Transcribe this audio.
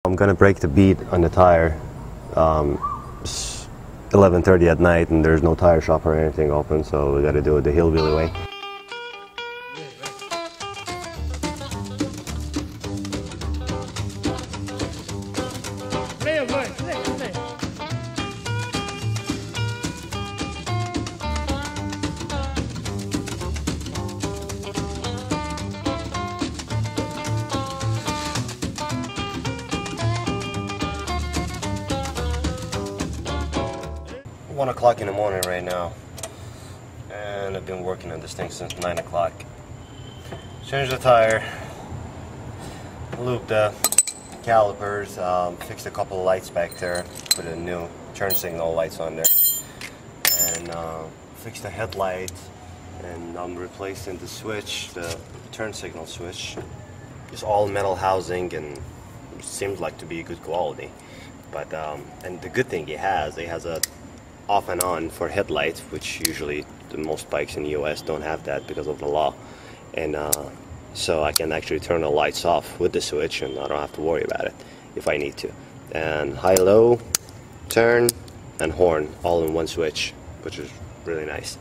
I'm gonna break the bead on the tire. It's 11:30 at night and there's no tire shop or anything open, so we gotta do it the hillbilly way. It's 1 o'clock in the morning right now, and I've been working on this thing since 9 o'clock. Changed the tire, looped the calipers, fixed a couple of lights back there, put a new turn signal lights on there, and fixed the headlight, and I'm replacing the switch, the turn signal switch. It's all metal housing and seems like to be good quality. But and the good thing it has a off and on for headlights, which usually the most bikes in the US don't have that because of the law. And so I can actually turn the lights off with the switch and I don't have to worry about it if I need to. And high-low, turn, and horn all in one switch, which is really nice.